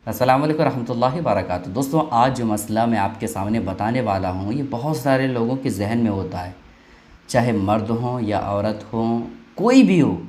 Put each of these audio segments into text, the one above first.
अस्सलाम वालेकुम रहमतुल्लाहि वबरकातुहू। दोस्तों, आज जो मसला मैं आपके सामने बताने वाला हूँ ये बहुत सारे लोगों के जहन में होता है, चाहे मर्द हों या औरत हों, कोई भी हो,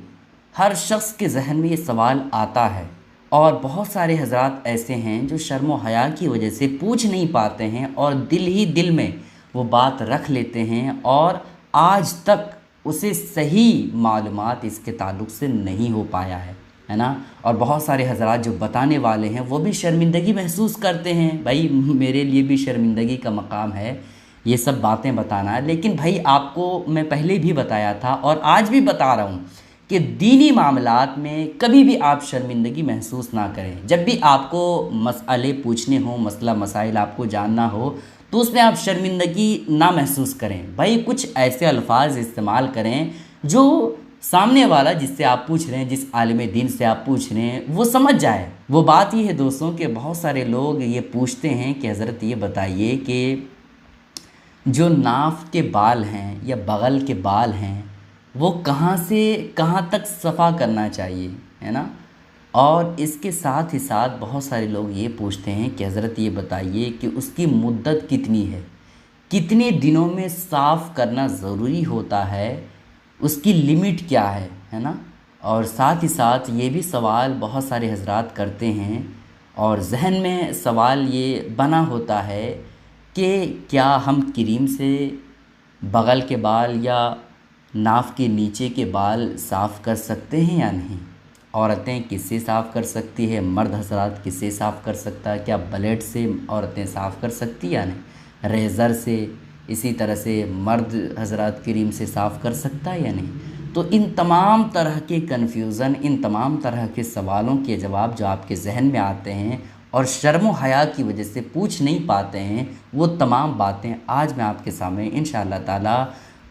हर शख्स के जहन में ये सवाल आता है। और बहुत सारे हजरात ऐसे हैं जो शर्म व हया की वजह से पूछ नहीं पाते हैं और दिल ही दिल में वो बात रख लेते हैं और आज तक उसे सही मालूमात इसके ताल्लुक़ से नहीं हो पाया है ना। और बहुत सारे हजरात जो बताने वाले हैं वो भी शर्मिंदगी महसूस करते हैं, भाई मेरे लिए भी शर्मिंदगी का मकाम है ये सब बातें बताना। लेकिन भाई आपको मैं पहले भी बताया था और आज भी बता रहा हूँ कि दीनी मामलात में कभी भी आप शर्मिंदगी महसूस ना करें। जब भी आपको मसले पूछने हो, मसला मसाइल आपको जानना हो, तो उसमें आप शर्मिंदगी ना महसूस करें। भाई कुछ ऐसे अल्फाज इस्तेमाल करें जो सामने वाला जिससे आप पूछ रहे हैं, जिस आलिम दीन से आप पूछ रहे हैं, वो समझ जाए। वो बात ये है दोस्तों कि बहुत सारे लोग ये पूछते हैं कि हज़रत ये बताइए कि जो नाफ के बाल हैं या बगल के बाल हैं वो कहाँ से कहाँ तक सफ़ा करना चाहिए, है ना। और इसके साथ ही साथ बहुत सारे लोग ये पूछते हैं कि हज़रत ये बताइए कि उसकी मुद्दत कितनी है, कितने दिनों में साफ़ करना ज़रूरी होता है, उसकी लिमिट क्या है ना। और साथ ही साथ ये भी सवाल बहुत सारे हजरात करते हैं और जहन में सवाल ये बना होता है कि क्या हम क्रीम से बगल के बाल या नाफ के नीचे के बाल साफ़ कर सकते हैं या नहीं। औरतें किससे साफ़ कर सकती है, मर्द हजरात किससे साफ़ कर सकता है, क्या ब्लेड से औरतें साफ़ कर सकती या नहीं, रेज़र से, इसी तरह से मर्द हजरात क्रीम से साफ़ कर सकता है या नहीं। तो इन तमाम तरह के कन्फ्यूज़न, इन तमाम तरह के सवालों के जवाब जो आपके जहन में आते हैं और शर्म व हया की वजह से पूछ नहीं पाते हैं, वो तमाम बातें आज मैं आपके सामने इंशाअल्लाह ताला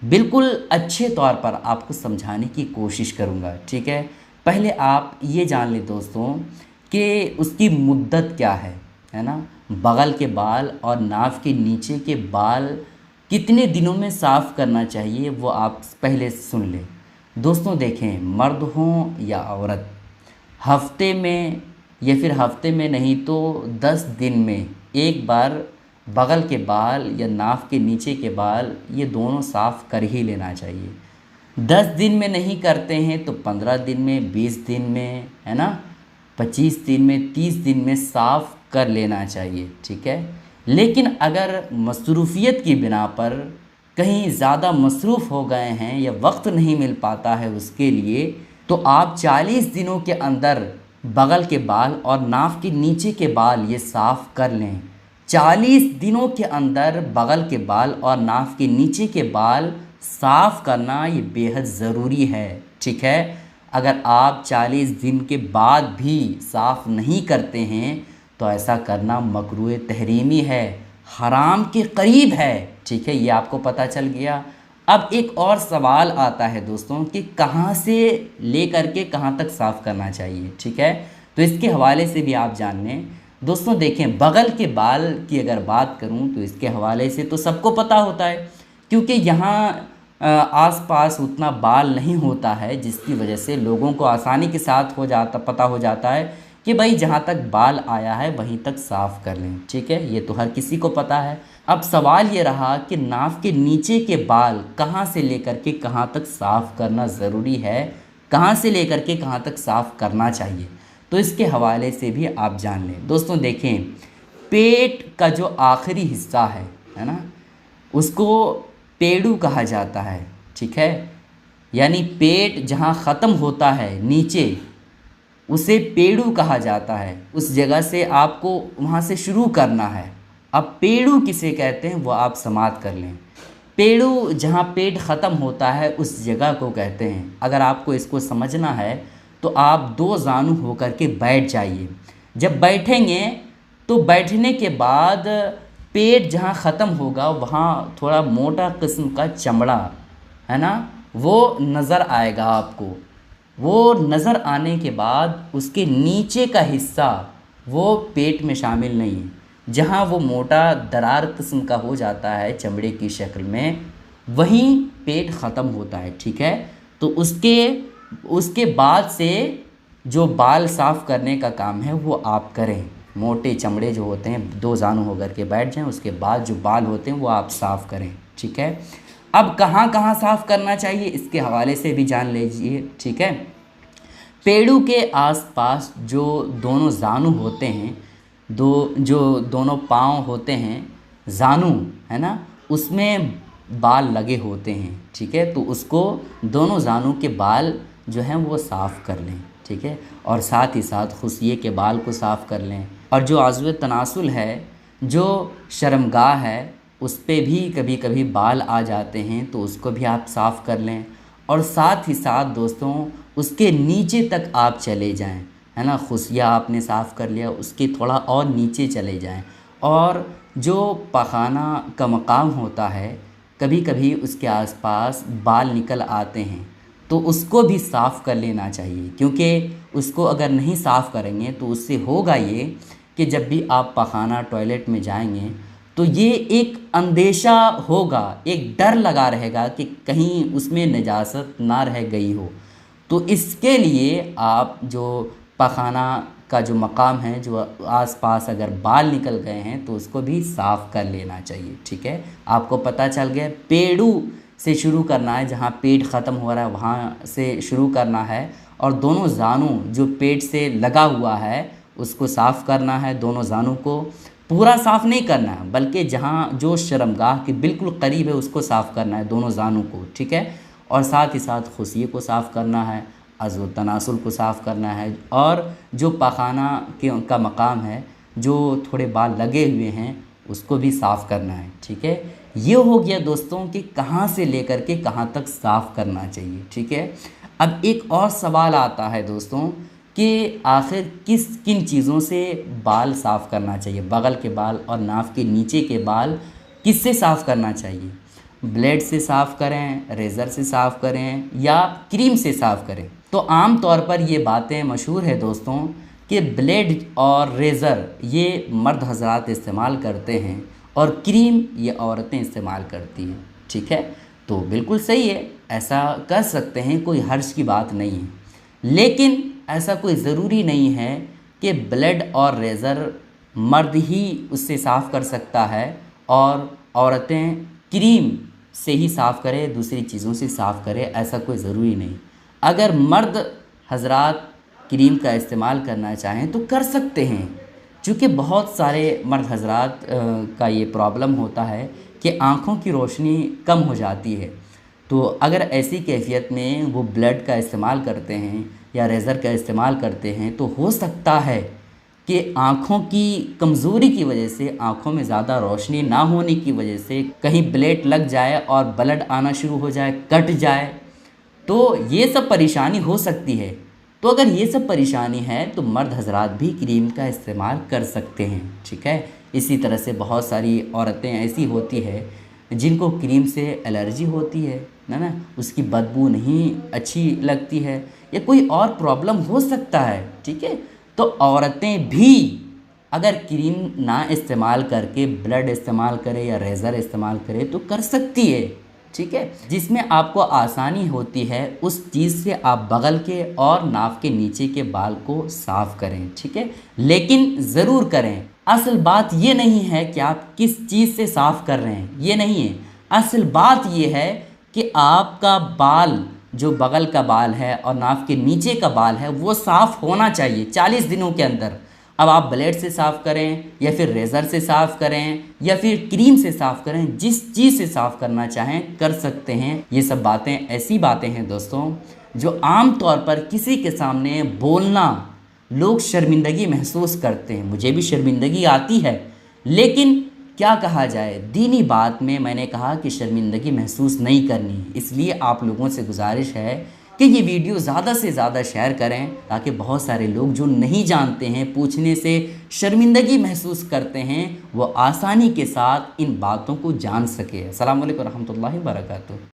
बिल्कुल अच्छे तौर पर आपको समझाने की कोशिश करूँगा, ठीक है। पहले आप ये जान लें दोस्तों कि उसकी मुद्दत क्या है ना। बगल के बाल और नाफ के नीचे के बाल कितने दिनों में साफ़ करना चाहिए वो आप पहले सुन लें। दोस्तों देखें, मर्द हों या औरत, हफ्ते में या फिर हफ्ते में नहीं तो 10 दिन में एक बार बगल के बाल या नाफ के नीचे के बाल ये दोनों साफ़ कर ही लेना चाहिए। 10 दिन में नहीं करते हैं तो 15 दिन में, 20 दिन में, है ना, 25 दिन में, 30 दिन में साफ़ कर लेना चाहिए, ठीक है। लेकिन अगर मसरूफ़ियत की बिना पर कहीं ज़्यादा मसरूफ़ हो गए हैं या वक्त नहीं मिल पाता है उसके लिए, तो आप 40 दिनों के अंदर बगल के बाल और नाफ के नीचे के बाल ये साफ़ कर लें। 40 दिनों के अंदर बगल के बाल और नाफ के नीचे के बाल साफ़ करना ये बेहद ज़रूरी है, ठीक है। अगर आप 40 दिन के बाद भी साफ़ नहीं करते हैं तो ऐसा करना मकरूह तहरीमी है, हराम के करीब है, ठीक है। ये आपको पता चल गया। अब एक और सवाल आता है दोस्तों कि कहाँ से लेकर के कहाँ तक साफ़ करना चाहिए, ठीक है। तो इसके हवाले से भी आप जान लें। दोस्तों देखें, बगल के बाल की अगर बात करूं तो इसके हवाले से तो सबको पता होता है, क्योंकि यहाँ आसपास उतना बाल नहीं होता है, जिसकी वजह से लोगों को आसानी के साथ पता हो जाता है कि भाई जहाँ तक बाल आया है वहीं तक साफ़ कर लें, ठीक है। ये तो हर किसी को पता है। अब सवाल ये रहा कि नाफ के नीचे के बाल कहाँ से लेकर के कहाँ तक साफ़ करना ज़रूरी है, कहाँ से लेकर के कहाँ तक साफ़ करना चाहिए, तो इसके हवाले से भी आप जान लें। दोस्तों देखें, पेट का जो आखिरी हिस्सा है ना, उसको पेड़ू कहा जाता है, ठीक है। यानी पेट जहाँ ख़त्म होता है नीचे, उसे पेड़ू कहा जाता है। उस जगह से आपको वहाँ से शुरू करना है। अब पेड़ू किसे कहते हैं वो आप समाप्त कर लें। पेड़ू जहाँ पेट ख़त्म होता है उस जगह को कहते हैं। अगर आपको इसको समझना है तो आप दो जानू होकर के बैठ जाइए। जब बैठेंगे तो बैठने के बाद पेट जहाँ ख़त्म होगा वहाँ थोड़ा मोटा किस्म का चमड़ा, है ना, वो नज़र आएगा आपको। वो नज़र आने के बाद उसके नीचे का हिस्सा वो पेट में शामिल नहीं है। जहाँ वो मोटा दरार किस्म का हो जाता है चमड़े की शक्ल में, वहीं पेट ख़त्म होता है, ठीक है। तो उसके बाद से जो बाल साफ़ करने का काम है वो आप करें। मोटे चमड़े जो होते हैं 2 जानू होकर के बैठ जाएं, उसके बाद जो बाल होते हैं वो आप साफ़ करें। ठीक है, अब कहाँ कहाँ साफ़ करना चाहिए इसके हवाले से भी जान लीजिए। ठीक है, पेड़ों के आसपास जो दोनों जानू होते हैं, जो दोनों पाँव होते हैं, जानू है ना, उसमें बाल लगे होते हैं। ठीक है, तो उसको दोनों जानू के बाल जो हैं वो साफ़ कर लें। ठीक है, और साथ ही साथ खुसिये के बाल को साफ़ कर लें। और जो आज़्व तनासुल है, जो शर्मगाह है, उस पे भी कभी कभी बाल आ जाते हैं, तो उसको भी आप साफ़ कर लें। और साथ ही साथ दोस्तों उसके नीचे तक आप चले जाएं, है ना, खुसिया आपने साफ़ कर लिया, उसके थोड़ा और नीचे चले जाएं। और जो पखाना का मकाम होता है, कभी कभी उसके आसपास बाल निकल आते हैं, तो उसको भी साफ़ कर लेना चाहिए। क्योंकि उसको अगर नहीं साफ़ करेंगे तो उससे होगा ये कि जब भी आप पखाना टॉयलेट में जाएंगे तो ये एक अंदेशा होगा, एक डर लगा रहेगा कि कहीं उसमें नजासत ना रह गई हो। तो इसके लिए आप जो पखाना का जो मकाम है, जो आसपास अगर बाल निकल गए हैं, तो उसको भी साफ़ कर लेना चाहिए। ठीक है, आपको पता चल गया, पेड़ों से शुरू करना है, जहाँ पेट ख़त्म हो रहा है वहाँ से शुरू करना है। और दोनों जानू जो पेट से लगा हुआ है उसको साफ़ करना है। दोनों जानू को पूरा साफ़ नहीं करना है, बल्कि जहाँ जो शर्मगाह के बिल्कुल करीब है उसको साफ़ करना है, दोनों जानू को। ठीक है, और साथ ही साथ खुसिये को साफ़ करना है, अज़्व तनासुल को साफ़ करना है, और जो पखाना का मकाम है, जो थोड़े बाल लगे हुए हैं, उसको भी साफ़ करना है। ठीक है, ये हो गया दोस्तों कि कहाँ से लेकर के कहाँ तक साफ़ करना चाहिए। ठीक है, अब एक और सवाल आता है दोस्तों कि आखिर किन चीज़ों से बाल साफ़ करना चाहिए, बगल के बाल और नाक के नीचे के बाल किससे साफ़ करना चाहिए? ब्लेड से साफ़ करें, रेज़र से साफ़ करें, या क्रीम से साफ़ करें? तो आम तौर पर ये बातें मशहूर है दोस्तों कि ब्लेड और रेज़र ये मर्द हज़रात इस्तेमाल करते हैं और क्रीम ये औरतें इस्तेमाल करती हैं। ठीक है, तो बिल्कुल सही है, ऐसा कर सकते हैं, कोई हर्ज की बात नहीं है। लेकिन ऐसा कोई ज़रूरी नहीं है कि ब्लेड और रेज़र मर्द ही उससे साफ़ कर सकता है और औरतें क्रीम से ही साफ़ करें, दूसरी चीज़ों से साफ़ करें, ऐसा कोई ज़रूरी नहीं। अगर मर्द हज़रात क्रीम का इस्तेमाल करना चाहें तो कर सकते हैं, क्योंकि बहुत सारे मर्द हज़रात का ये प्रॉब्लम होता है कि आँखों की रोशनी कम हो जाती है। तो अगर ऐसी कैफियत में वो ब्लेड का इस्तेमाल करते हैं या रेज़र का इस्तेमाल करते हैं, तो हो सकता है कि आँखों की कमज़ोरी की वजह से, आँखों में ज़्यादा रोशनी ना होने की वजह से कहीं ब्लेड लग जाए और ब्लड आना शुरू हो जाए, कट जाए, तो ये सब परेशानी हो सकती है। तो अगर ये सब परेशानी है तो मर्द हज़रात भी क्रीम का इस्तेमाल कर सकते हैं। ठीक है, इसी तरह से बहुत सारी औरतें ऐसी होती है जिनको क्रीम से एलर्जी होती है ना, उसकी बदबू नहीं अच्छी लगती है, या कोई और प्रॉब्लम हो सकता है। ठीक है, तो औरतें भी अगर क्रीम ना इस्तेमाल करके ब्लेड इस्तेमाल करे या रेज़र इस्तेमाल करे तो कर सकती है। ठीक है, जिसमें आपको आसानी होती है उस चीज़ से आप बगल के और नाक के नीचे के बाल को साफ़ करें। ठीक है, लेकिन ज़रूर करें। असल बात ये नहीं है कि आप किस चीज़ से साफ़ कर रहे हैं, ये नहीं है। असल बात ये है कि आपका बाल, जो बगल का बाल है और नाक के नीचे का बाल है, वो साफ़ होना चाहिए 40 दिनों के अंदर। अब आप ब्लेड से साफ़ करें या फिर रेज़र से साफ़ करें या फिर क्रीम से साफ़ करें, जिस चीज़ से साफ़ करना चाहें कर सकते हैं। ये सब बातें ऐसी बातें हैं दोस्तों जो आम तौर पर किसी के सामने बोलना लोग शर्मिंदगी महसूस करते हैं, मुझे भी शर्मिंदगी आती है, लेकिन क्या कहा जाए, दीनी बात में मैंने कहा कि शर्मिंदगी महसूस नहीं करनी। इसलिए आप लोगों से गुजारिश है कि ये वीडियो ज़्यादा से ज़्यादा शेयर करें, ताकि बहुत सारे लोग जो नहीं जानते हैं, पूछने से शर्मिंदगी महसूस करते हैं, वो आसानी के साथ इन बातों को जान सके। अस्सलाम वालेकुम रहमतुल्लाहि व बरकातुहू।